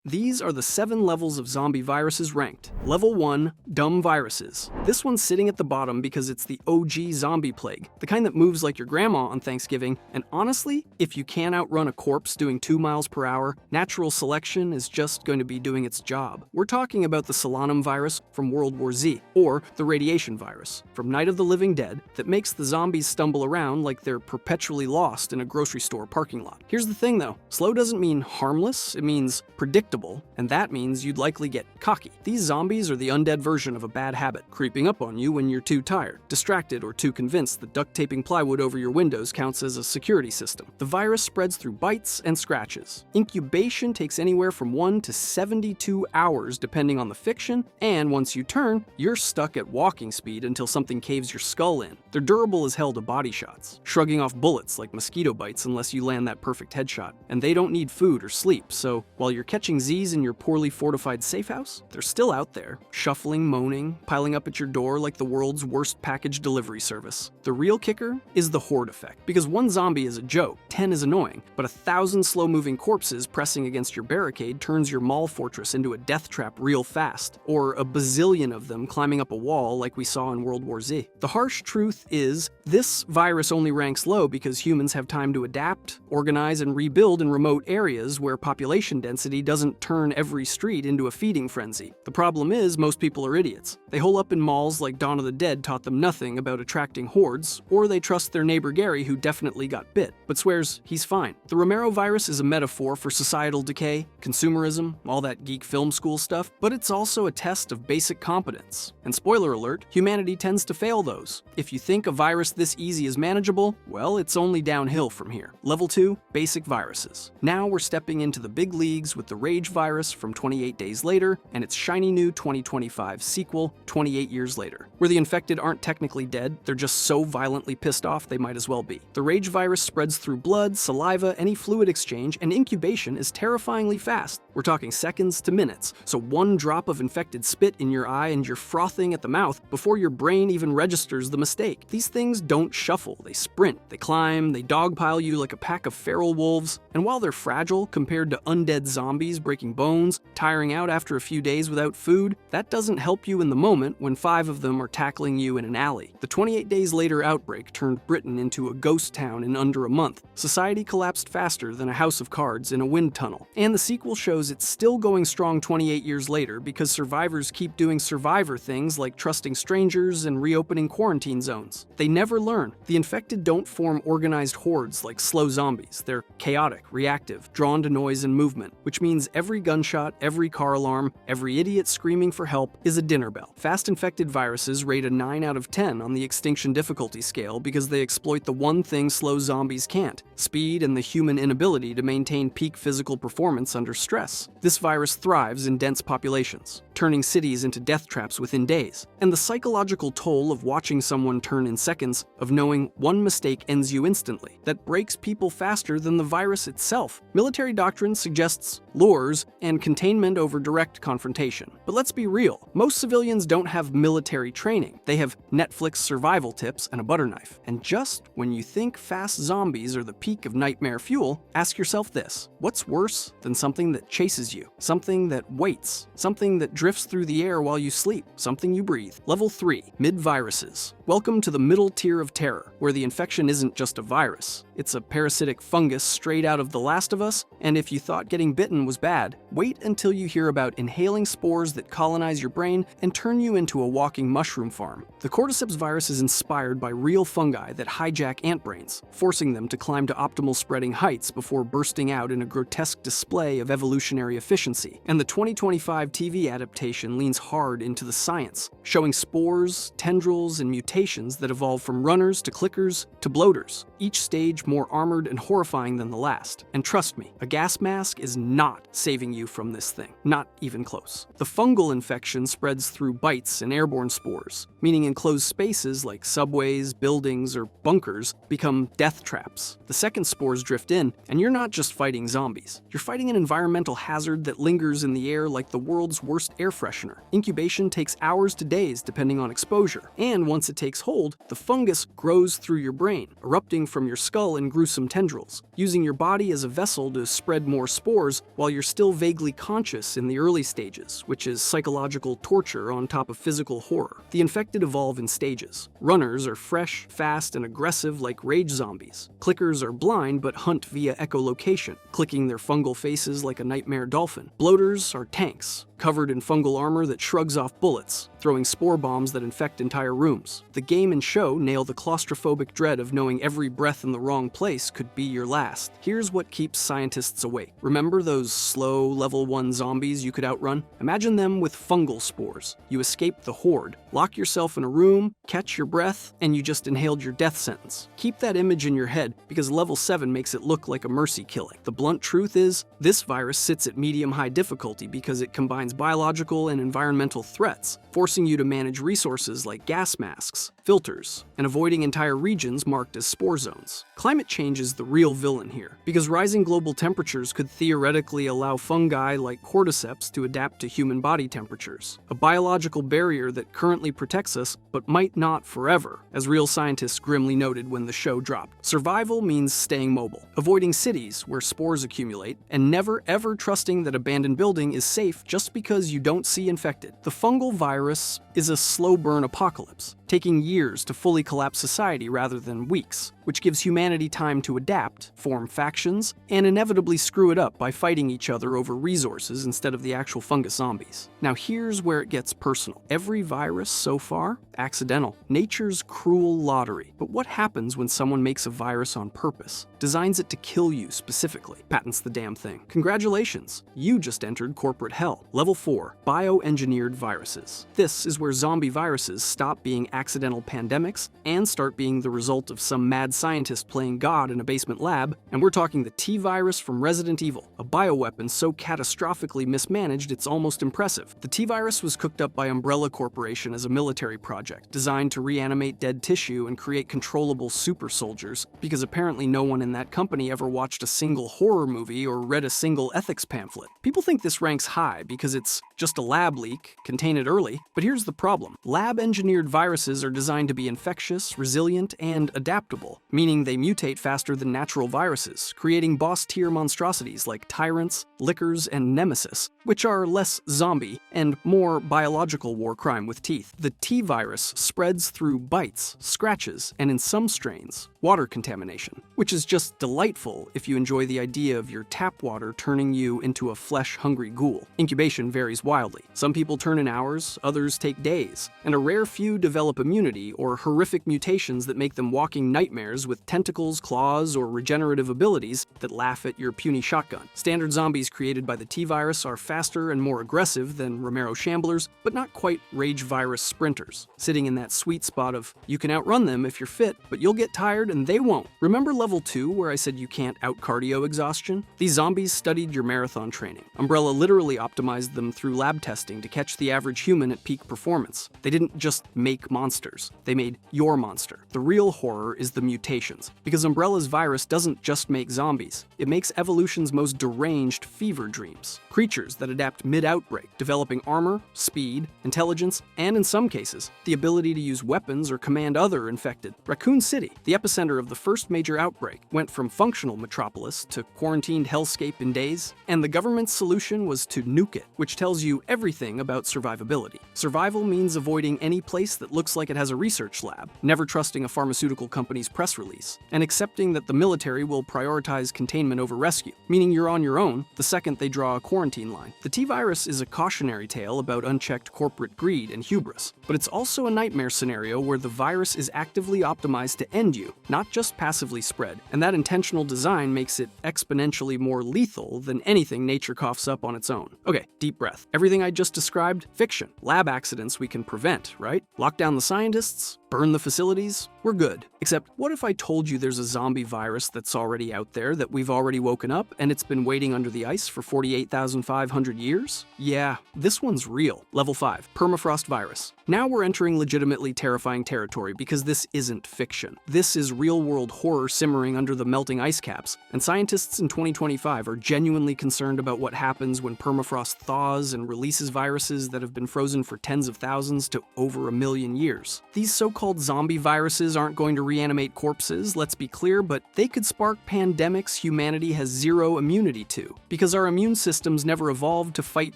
These are the 7 levels of zombie viruses ranked. Level 1, dumb viruses. This one's sitting at the bottom because it's the OG zombie plague, the kind that moves like your grandma on Thanksgiving, and honestly, if you can't outrun a corpse doing 2 miles per hour, natural selection is just going to be doing its job. We're talking about the Solanum virus from World War Z, or the radiation virus from Night of the Living Dead that makes the zombies stumble around like they're perpetually lost in a grocery store parking lot. Here's the thing though, slow doesn't mean harmless, it means predictable. And that means you'd likely get cocky. These zombies are the undead version of a bad habit, creeping up on you when you're too tired, distracted, or too convinced that duct taping plywood over your windows counts as a security system. The virus spreads through bites and scratches. Incubation takes anywhere from 1 to 72 hours depending on the fiction, and once you turn, you're stuck at walking speed until something caves your skull in. They're durable as hell to body shots, shrugging off bullets like mosquito bites unless you land that perfect headshot. And they don't need food or sleep, so while you're catching Z's in your poorly fortified safe house, they're still out there, shuffling, moaning, piling up at your door like the world's worst package delivery service. The real kicker is the horde effect, because 1 zombie is a joke, 10 is annoying, but 1,000 slow-moving corpses pressing against your barricade turns your mall fortress into a death trap real fast, or a bazillion of them climbing up a wall like we saw in World War Z. The harsh truth is, this virus only ranks low because humans have time to adapt, organize, and rebuild in remote areas where population density doesn't turn every street into a feeding frenzy. The problem is, most people are idiots. They hole up in malls like Dawn of the Dead taught them nothing about attracting hordes, or they trust their neighbor Gary who definitely got bit, but swears he's fine. The Romero virus is a metaphor for societal decay, consumerism, all that geek film school stuff, but it's also a test of basic competence. And spoiler alert, humanity tends to fail those. If you think a virus this easy is manageable, well, it's only downhill from here. Level 2, basic viruses. Now we're stepping into the big leagues with the Rage virus from 28 Days Later and its shiny new 2025 sequel, 28 Years Later, where the infected aren't technically dead, they're just so violently pissed off they might as well be. The Rage virus spreads through blood, saliva, any fluid exchange, and incubation is terrifyingly fast. We're talking seconds to minutes, so 1 drop of infected spit in your eye and you're frothing at the mouth before your brain even registers the mistake. These things don't shuffle, they sprint, they climb, they dogpile you like a pack of feral wolves, and while they're fragile compared to undead zombies breaking bones, tiring out after a few days without food, that doesn't help you in the moment when 5 of them are tackling you in an alley. The 28 Days Later outbreak turned Britain into a ghost town in under a month. Society collapsed faster than a house of cards in a wind tunnel. And the sequel shows it's still going strong 28 years later because survivors keep doing survivor things like trusting strangers and reopening quarantine zones. They never learn. The infected don't form organized hordes like slow zombies. They're chaotic, reactive, drawn to noise and movement, which means every gunshot, every car alarm, every idiot screaming for help is a dinner bell. Fast infected viruses rate a 9 out of 10 on the extinction difficulty scale because they exploit the one thing slow zombies can't: speed and the human inability to maintain peak physical performance under stress. This virus thrives in dense populations, turning cities into death traps within days. And the psychological toll of watching someone turn in seconds, of knowing 1 mistake ends you instantly, that breaks people faster than the virus itself. Military doctrine suggests lures and containment over direct confrontation. But let's be real, most civilians don't have military training. They have Netflix survival tips and a butter knife. And just when you think fast zombies are the peak of nightmare fuel, ask yourself this: what's worse than something that chases you? Something that waits? Something that drifts through the air while you sleep? Something you breathe? Level 3, mid-viruses. Welcome to the middle tier of terror, where the infection isn't just a virus. It's a parasitic fungus straight out of The Last of Us, and if you thought getting bitten was bad, wait until you hear about inhaling spores that colonize your brain and turn you into a walking mushroom farm. The cordyceps virus is inspired by real fungi that hijack ant brains, forcing them to climb to optimal spreading heights before bursting out in a grotesque display of evolutionary efficiency. And the 2025 TV adaptation leans hard into the science, showing spores, tendrils, and mutations that evolve from runners to clickers to bloaters, each stage more armored and horrifying than the last. And trust me, a gas mask is not saving you from this thing. Not even close. The fungal infection spreads through bites and airborne spores, meaning enclosed spaces like subways, buildings, or bunkers become death traps. The second spores drift in, and you're not just fighting zombies. You're fighting an environmental hazard that lingers in the air like the world's worst air freshener. Incubation takes hours to days depending on exposure, and once it takes hold, the fungus grows through your brain, erupting from your skull in gruesome tendrils, using your body as a vessel to spread more spores while your still vaguely conscious in the early stages, which is psychological torture on top of physical horror. The infected evolve in stages. Runners are fresh, fast, and aggressive like rage zombies. Clickers are blind but hunt via echolocation, clicking their fungal faces like a nightmare dolphin. Bloaters are tanks, covered in fungal armor that shrugs off bullets, throwing spore bombs that infect entire rooms. The game and show nail the claustrophobic dread of knowing every breath in the wrong place could be your last. Here's what keeps scientists awake. Remember those slow level 1 zombies you could outrun? Imagine them with fungal spores. You escape the horde, lock yourself in a room, catch your breath, and you just inhaled your death sentence. Keep that image in your head because level 7 makes it look like a mercy killing. The blunt truth is, this virus sits at medium-high difficulty because it combines biological and environmental threats, forcing you to manage resources like gas masks, filters, and avoiding entire regions marked as spore zones. Climate change is the real villain here, because rising global temperatures could theoretically allow fungi like cordyceps to adapt to human body temperatures, a biological barrier that currently protects us but might not forever, as real scientists grimly noted when the show dropped. Survival means staying mobile, avoiding cities where spores accumulate, and never ever trusting that abandoned building is safe just because you don't see infected. The fungal virus is a slow burn apocalypse, taking years to fully collapse society rather than weeks, which gives humanity time to adapt, form factions, and inevitably screw it up by fighting each other over resources instead of the actual fungus zombies. Now here's where it gets personal. Every virus so far, accidental. Nature's cruel lottery. But what happens when someone makes a virus on purpose? Designs it to kill you specifically. Patents the damn thing. Congratulations, you just entered corporate hell. Level 4, bioengineered viruses. This is where zombie viruses stop being accidental pandemics and start being the result of some mad scientist playing God in a basement lab, and we're talking the T-virus from Resident Evil, a bioweapon so catastrophically mismanaged it's almost impressive. The T-virus was cooked up by Umbrella Corporation as a military project, designed to reanimate dead tissue and create controllable super soldiers, because apparently no one in that company ever watched a single horror movie or read a single ethics pamphlet. People think this ranks high because it's just a lab leak, contain it early, but here's the problem. Lab-engineered viruses are designed to be infectious, resilient, and adaptable, meaning they mutate faster than natural viruses, creating boss-tier monstrosities like tyrants, lickers, and nemesis, which are less zombie and more biological war crime with teeth. The T-virus spreads through bites, scratches, and in some strains, water contamination, which is just delightful if you enjoy the idea of your tap water turning you into a flesh-hungry ghoul. Incubation varies wildly. Some people turn in hours, others take days, and a rare few develop immunity or horrific mutations that make them walking nightmares with tentacles, claws, or regenerative abilities that laugh at your puny shotgun. Standard zombies created by the T-virus are faster and more aggressive than Romero Shamblers, but not quite rage virus sprinters, sitting in that sweet spot of you can outrun them if you're fit, but you'll get tired and they won't. Remember level 2 where I said you can't out-cardio exhaustion? These zombies studied your marathon training. Umbrella literally optimized them through lab testing to catch the average human at peak performance. They didn't just make monsters, they made your monster. The real horror is the mutations, because Umbrella's virus doesn't just make zombies, it makes evolution's most deranged fever dreams. Creatures that adapt mid-outbreak, developing armor, speed, intelligence, and in some cases, the ability to use weapons or command other infected. Raccoon City, the epicenter of the first major outbreak, went from functional metropolis to quarantined hellscape in days, and the government's solution was to nuke it, which tells you everything about survivability. Survival means avoiding any place that looks like it has a research lab, never trusting a pharmaceutical company's press release, and accepting that the military will prioritize containment over rescue, meaning you're on your own the second they draw a quarantine line. The T-virus is a cautionary tale about unchecked corporate greed and hubris, but it's also a nightmare scenario where the virus is actively optimized to end you, not just passively spread, and that intentional design makes it exponentially more lethal than anything nature coughs up on its own. Okay, deep breath. Everything I just described, fiction. Lab accidents we can prevent, right? Lock down the scientists, burn the facilities, we're good. Except, what if I told you there's a zombie virus that's already out there that we've already woken up and it's been waiting under the ice for 48,500 years? Yeah, this one's real. Level 5, permafrost virus. Now we're entering legitimately terrifying territory because this isn't fiction. This is real-world horror simmering under the melting ice caps, and scientists in 2025 are genuinely concerned about what happens when permafrost thaws and releases viruses that have been frozen for tens of thousands to over 1 million years. These so-called so-called zombie viruses aren't going to reanimate corpses, let's be clear, but they could spark pandemics humanity has zero immunity to, because our immune systems never evolved to fight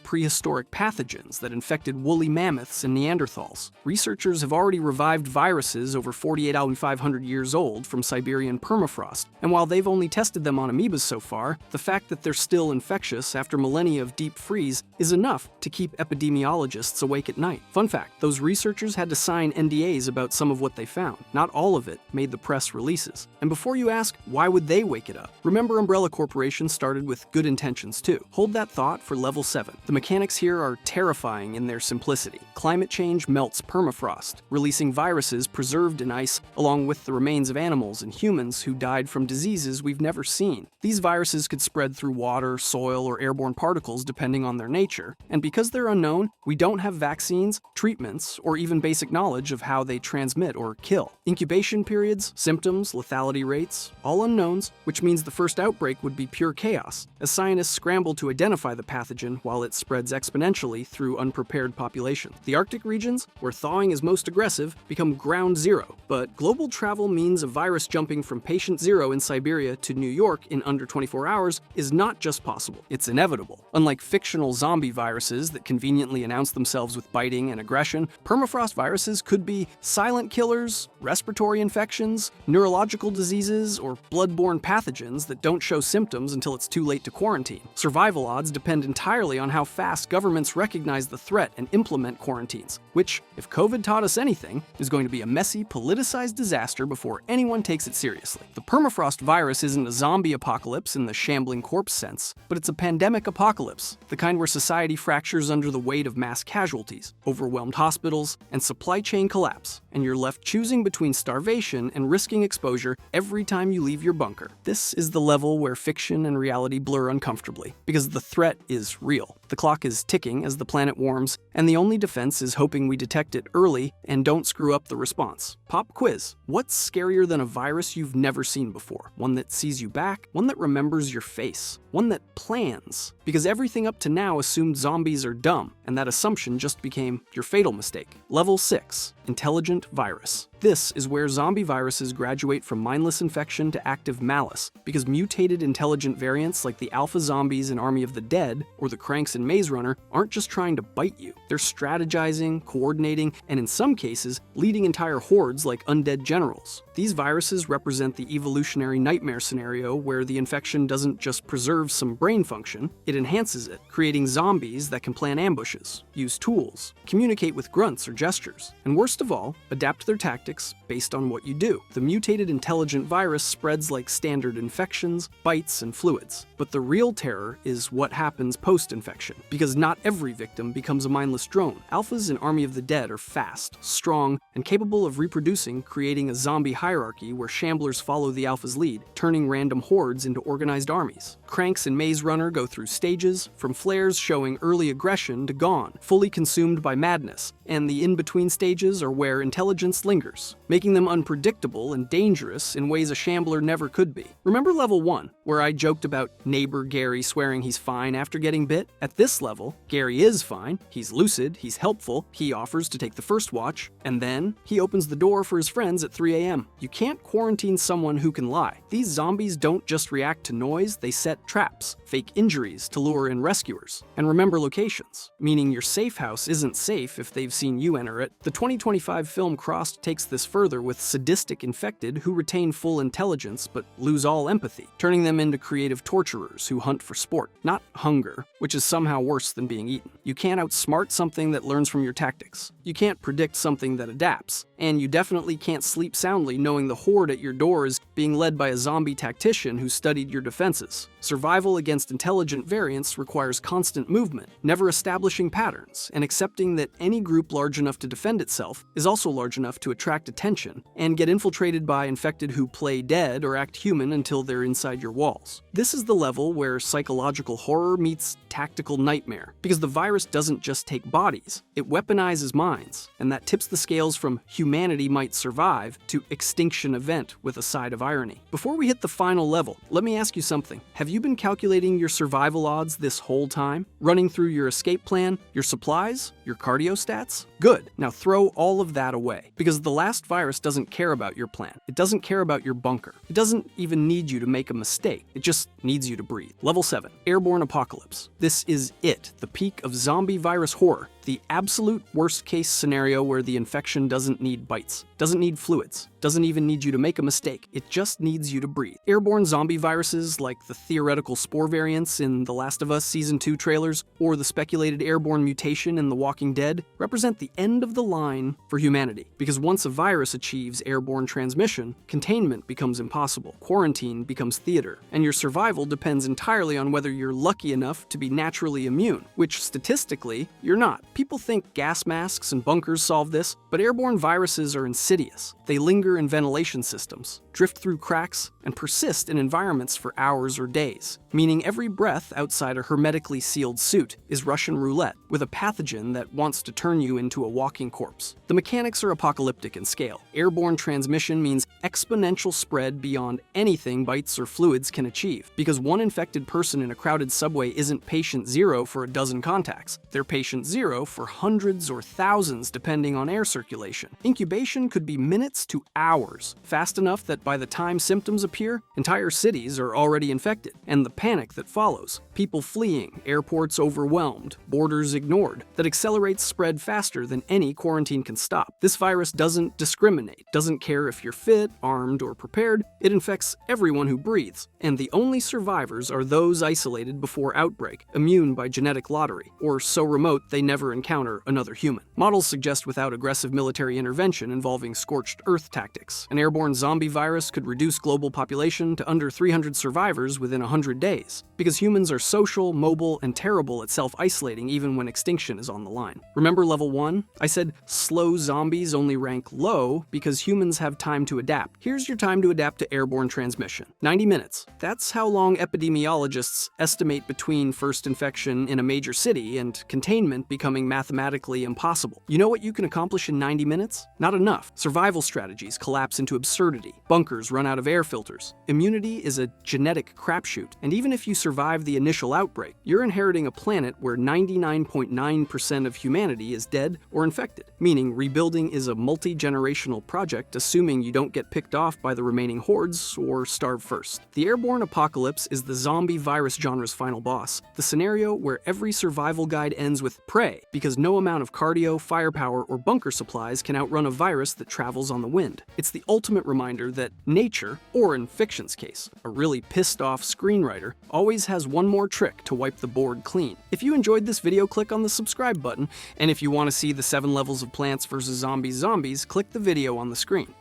prehistoric pathogens that infected woolly mammoths and Neanderthals. Researchers have already revived viruses over 48,500 years old from Siberian permafrost, and while they've only tested them on amoebas so far, the fact that they're still infectious after millennia of deep freeze is enough to keep epidemiologists awake at night. Fun fact, those researchers had to sign NDAs about some of what they found. Not all of it made the press releases. And before you ask, why would they wake it up? Remember, Umbrella Corporation started with good intentions too. Hold that thought for level 7. The mechanics here are terrifying in their simplicity. Climate change melts permafrost, releasing viruses preserved in ice along with the remains of animals and humans who died from diseases we've never seen. These viruses could spread through water, soil, or airborne particles depending on their nature, and because they're unknown, we don't have vaccines, treatments, or even basic knowledge of how they transmit or kill. Incubation periods, symptoms, lethality rates, all unknowns, which means the first outbreak would be pure chaos, as scientists scramble to identify the pathogen while it spreads exponentially through unprepared populations. The Arctic regions, where thawing is most aggressive, become ground zero, but global travel means a virus jumping from patient zero in Siberia to New York in under 24 hours is not just possible, it's inevitable. Unlike fictional zombie viruses that conveniently announce themselves with biting and aggression, permafrost viruses could be silent killers, respiratory infections, neurological diseases, or bloodborne pathogens that don't show symptoms until it's too late to quarantine. Survival odds depend entirely on how fast governments recognize the threat and implement quarantines, which, if COVID taught us anything, is going to be a messy, politicized disaster before anyone takes it seriously. The permafrost virus isn't a zombie apocalypse in the shambling corpse sense, but it's a pandemic apocalypse, the kind where society fractures under the weight of mass casualties, overwhelmed hospitals, and supply chain collapse, and you're left choosing between starvation and risking exposure every time you leave your bunker. This is the level where fiction and reality blur uncomfortably, because the threat is real. The clock is ticking as the planet warms, and the only defense is hoping we detect it early and don't screw up the response. Pop quiz. What's scarier than a virus you've never seen before? One that sees you back? One that remembers your face? One that plans? Because everything up to now assumed zombies are dumb, and that assumption just became your fatal mistake. Level 6. Intelligent virus. This is where zombie viruses graduate from mindless infection to active malice, because mutated intelligent variants like the alpha zombies in Army of the Dead or the cranks in Maze Runner aren't just trying to bite you. They're strategizing, coordinating, and in some cases, leading entire hordes like undead generals. These viruses represent the evolutionary nightmare scenario where the infection doesn't just preserve some brain function, it enhances it, creating zombies that can plan ambushes, use tools, communicate with grunts or gestures, and worst of all, adapt their tactics based on what you do. The mutated intelligent virus spreads like standard infections, bites, and fluids. But the real terror is what happens post-infection, because not every victim becomes a mindless drone. Alphas in Army of the Dead are fast, strong, and capable of reproducing, creating a zombie hierarchy where shamblers follow the alpha's lead, turning random hordes into organized armies. Cranks in Maze Runner go through stages, from flares showing early aggression to gone, fully consumed by madness, and the in-between stages are where intelligence lingers, making them unpredictable and dangerous in ways a shambler never could be. Remember level 1, where I joked about neighbor Gary swearing he's fine after getting bit? At this level, Gary is fine, he's lucid, he's helpful, he offers to take the first watch, and then he opens the door for his friends at 3 a.m. You can't quarantine someone who can lie. These zombies don't just react to noise, they set traps, fake injuries to lure in rescuers, and remember locations, meaning your safe house isn't safe if they've seen you enter it. The 2025 film Crossed takes this further with sadistic infected who retain full intelligence but lose all empathy, turning them into creative torturers who hunt for sport, not hunger, which is somehow worse than being eaten. You can't outsmart something that learns from your tactics. You can't predict something that adapts. And you definitely can't sleep soundly knowing the horde at your door is being led by a zombie tactician who studied your defenses. Survival against intelligent variants requires constant movement, never establishing patterns, and accepting that any group large enough to defend itself is also large enough to attract attention and get infiltrated by infected who play dead or act human until they're inside your walls. This is the level where psychological horror meets tactical nightmare, because the virus doesn't just take bodies, it weaponizes minds, and that tips the scales from humanity might survive to extinction event with a side of irony. Before we hit the final level, let me ask you something. Have you been calculating your survival odds this whole time? Running through your escape plan, your supplies, your cardio stats? Good. Now throw all of that away, because the last virus doesn't care about your plan. It doesn't care about your bunker. It doesn't even need you to make a mistake. It just needs you to breathe. Level 7. Airborne Apocalypse. This is it, the peak of zombie virus horror. The absolute worst-case scenario where the infection doesn't need bites, doesn't need fluids, doesn't even need you to make a mistake. It just needs you to breathe. Airborne zombie viruses like the theoretical spore variants in The Last of Us Season 2 trailers or the speculated airborne mutation in The Walking Dead represent the end of the line for humanity. Because once a virus achieves airborne transmission, containment becomes impossible, quarantine becomes theater, and your survival depends entirely on whether you're lucky enough to be naturally immune, which statistically, you're not. People think gas masks and bunkers solve this, but airborne viruses are insidious. They linger in ventilation systems, drift through cracks, and persist in environments for hours or days, meaning every breath outside a hermetically sealed suit is Russian roulette with a pathogen that wants to turn you into a walking corpse. The mechanics are apocalyptic in scale. Airborne transmission means exponential spread beyond anything bites or fluids can achieve, because one infected person in a crowded subway isn't patient zero for a dozen contacts. They're patient zero for hundreds or thousands depending on air circulation. Incubation could be minutes to hours, fast enough that by the time symptoms appear, entire cities are already infected. And the panic that follows, people fleeing, airports overwhelmed, borders ignored, that accelerates spread faster than any quarantine can stop. This virus doesn't discriminate, doesn't care if you're fit, armed, or prepared. It infects everyone who breathes, and the only survivors are those isolated before outbreak, immune by genetic lottery, or so remote they never encounter another human. Models suggest without aggressive military intervention involving scorched earth tactics, an airborne zombie virus could reduce global population to under 300 survivors within 100 days, because humans are social, mobile, and terrible at self-isolating even when extinction is on the line. Remember level 1? I said slow zombies only rank low because humans have time to adapt. Here's your time to adapt to airborne transmission. 90 minutes. That's how long epidemiologists estimate between first infection in a major city and containment becoming mathematically impossible. You know what you can accomplish in 90 minutes? Not enough. Survival strategies collapse into absurdity. Bunkers run out of air filters. Immunity is a genetic crapshoot, and even if you survive the initial outbreak, you're inheriting a planet where 99.9% of humanity is dead or infected, meaning rebuilding is a multi-generational project assuming you don't get picked off by the remaining hordes or starve first. The airborne apocalypse is the zombie virus genre's final boss, the scenario where every survival guide ends with pray, because no amount of cardio, firepower, or bunker supplies can outrun a virus that travels on the wind. It's the ultimate reminder that nature, or in fiction's case, a really pissed off screenwriter, always has one more trick to wipe the board clean. If you enjoyed this video, click on the subscribe button, and if you want to see the 7 levels of Plants vs. Zombies, click the video on the screen.